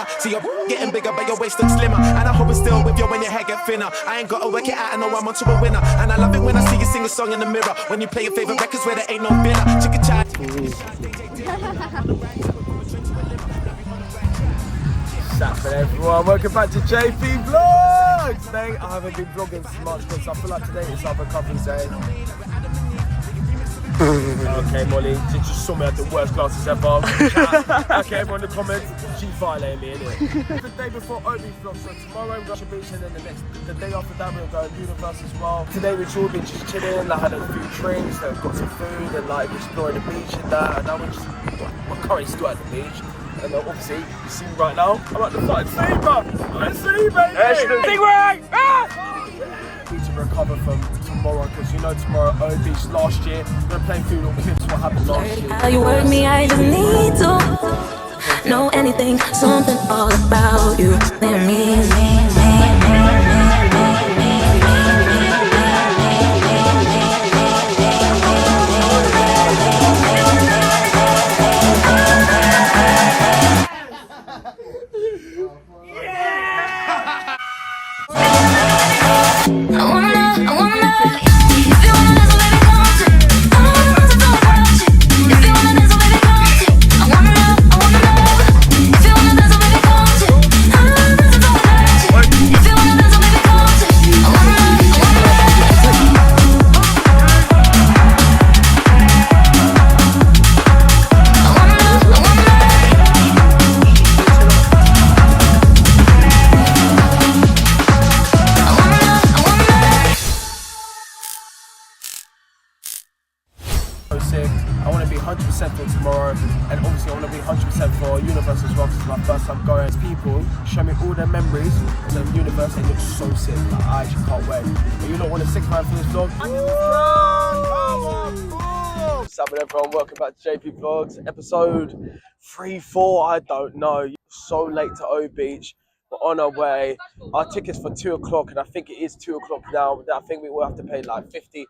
winner. See your getting bigger, but your waist looks slimmer. And I hope it's still with you when your hair get thinner. I ain't gotta work it out, I know I'm onto a winner. And I love it when I see you sing a song in the mirror. When you play your favorite records where there ain't no filler. Chicken chai. Saturday everyone, welcome back to JP Vlogs! Today I haven't been vlogging so much because I feel like today is our recovery day. Okay Molly, you just saw me at the worst glasses ever. Okay everyone in the comments, she violated me innit? The day before Obi vlog, so tomorrow we're going to beach and then the day after that we're going to Universe as well. Today we've all been just chilling, I had a few drinks, then got some food and like exploring the beach and that, and now we're currently still at the beach. And obviously, you see me right now, I'm at the fucking sea, bro! I'm at the sea, baby! Stingray! Need to recover from tomorrow, because you know tomorrow, Beach last year, we're going to play through little clips what happened last year. How you work me, I just need to know anything, something all about you. I want to be 100% for tomorrow, and obviously I want to be 100% for Universe as well, because it's my first time going. People show me all their memories of the Universe, they look so sick, like, I actually can't wait. But you lot want a 6 man for this vlog? What's up everyone, welcome back to JP Vlogs, episode 3, 4, I don't know. So late to O Beach, we're on our way. Our ticket's for 2 o'clock, and I think it is 2 o'clock now, but I think we will have to pay like 50.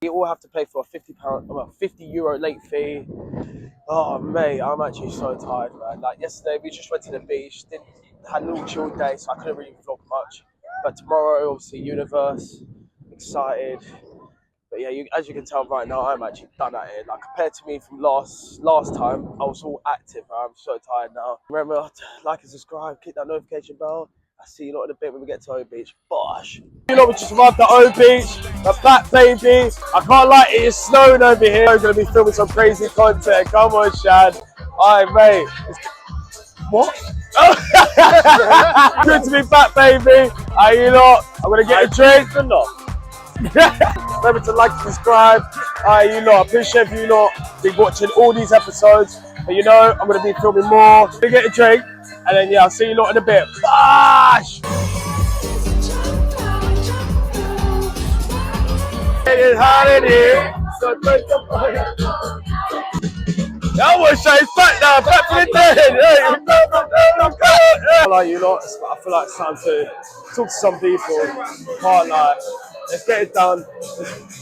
We all have to pay for a €50 late fee. Oh mate, I'm actually so tired, man. Like yesterday, we just went to the beach, had a little chill day, so I couldn't really vlog much. But tomorrow, obviously, Universe, excited. But yeah, as you can tell right now, I'm actually done at it. Like compared to me from last time, I was all active. I'm so tired now. Remember, like and subscribe, click that notification bell. I'll see you lot in a bit when we get to O Beach. Bosh! You lot, we just arrived at O Beach. The back, baby. I can't lie, it is snowing over here. We're going to be filming some crazy content. Come on, Shad. Alright, mate. What? Good to be back, baby. You lot, I'm going to get a drink. Or not? Remember to like and subscribe. You lot, I appreciate you lot been watching all these episodes. But you know, I'm going to be filming more. Gonna get a drink. And then yeah, I'll see you lot in a bit. Bosh! It is hot in here, so take the fire. I wish I was back now, back to the dead. I like you lot, I feel like it's time to talk to some people. Can't lie. Let's get it done.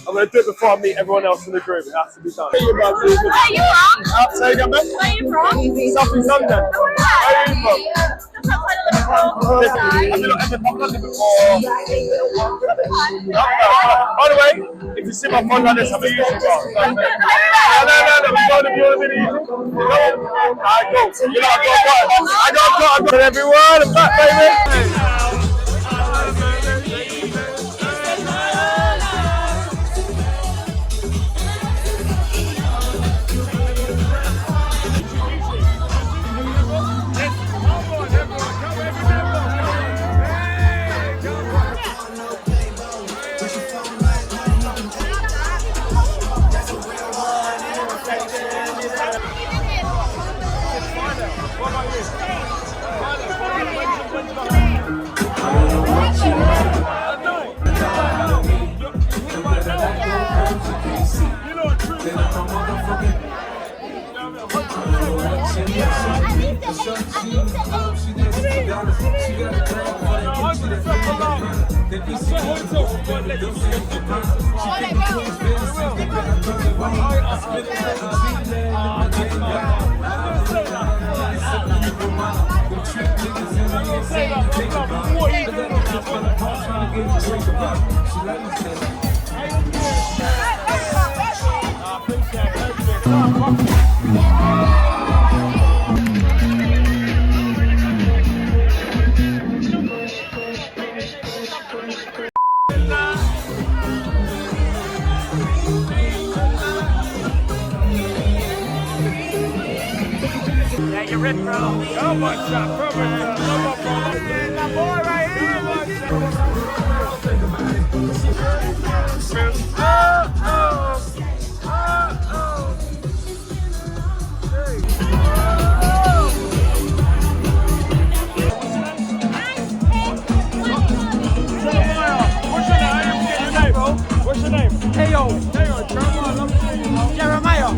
I'm going to do it before I meet everyone else in the group. It has to be done. Where are you from? Say again, man. Where are you from? South East London. Where are you from? I've been to London before. By the way, if you see my phone like this, I'm a YouTube guy. No, we're going to be on a video. Alright, cool. You know, I got everyone. I'm back, baby. Yeah, you're in, bro. So much shot, perfect. That boy right here. What's your name? Teo. Jeremiah.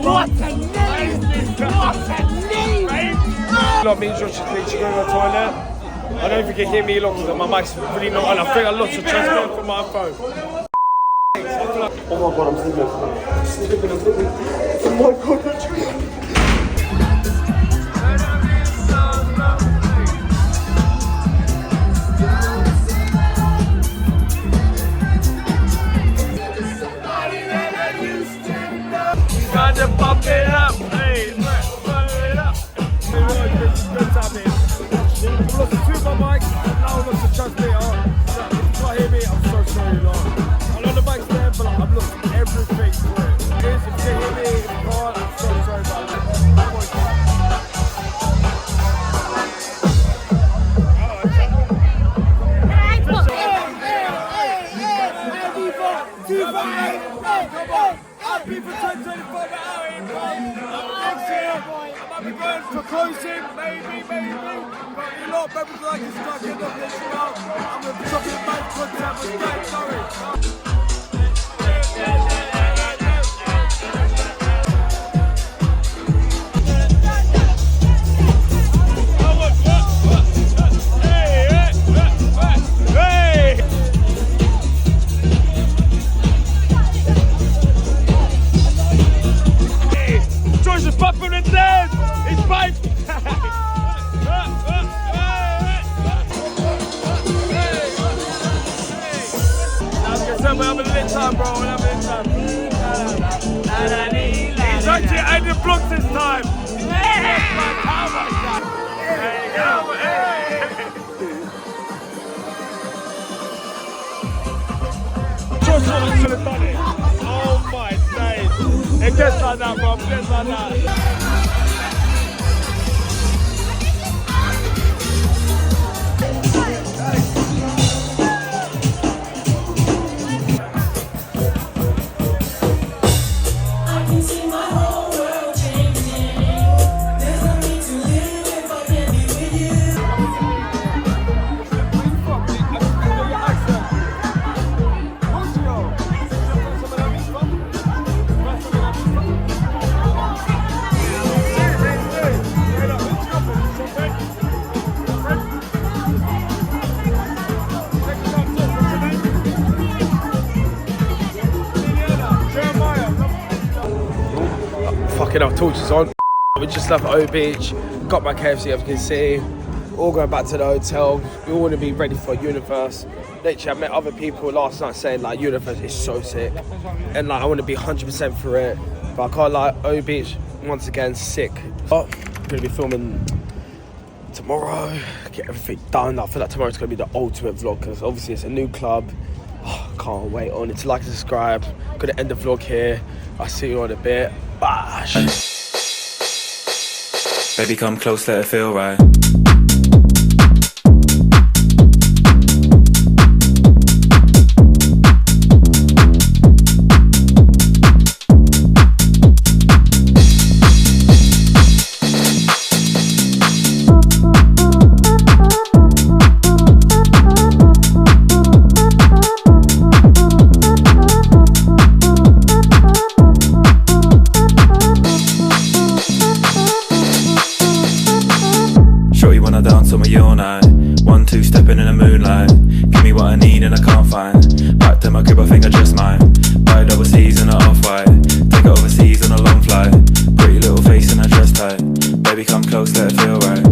What a name! Lot means Josh is going to the toilet. I don't know if you can hear me long because my mic's really not on. I think I lost the transfer from my phone. Oh my god, I'm sleeping. Oh my god, I'm sleeping. Gotta pump it up, hey, pump it up. Good time here. I've lost two of my mics, now I've lost the transmitter. If you can't hear me, I'm so sorry, Lord. I know the mic's there, but I've lost everything for it. If you can hear me, if you can't, I'm so sorry about that. People 10, 24 hours, next year, I might be going for closing, maybe, but a lot of members like to start getting up this round. I'm going to be dropping back content with Dave, sorry. We're having a lit time, bro. We're having a lit time. He's actually at the block this time. How much that? Just what I should have done it. Oh my days. It gets like that, bro. It gets like that. Fucking hell, torches on. We just left O Beach, got my KFC as you can see. All going back to the hotel. We all want to be ready for Universe. Literally, I met other people last night saying like Universe is so sick. And like I want to be 100% for it. But I can't lie, O Beach, once again, sick. But I'm going to be filming tomorrow, get everything done. I feel like tomorrow's going to be the ultimate vlog because obviously it's a new club. Oh, can't wait on it to like and subscribe. Gonna end the vlog here. I'll see you in a bit. Bash. Baby, come close, let it feel right. Dance on me all night. 1, 2 stepping in the moonlight. Give me what I need and I can't find. Back to my crib, I think I just might buy it overseas in a off-white. Take it overseas on a long flight. Pretty little face and a dress tight. Baby, come close, let it feel right.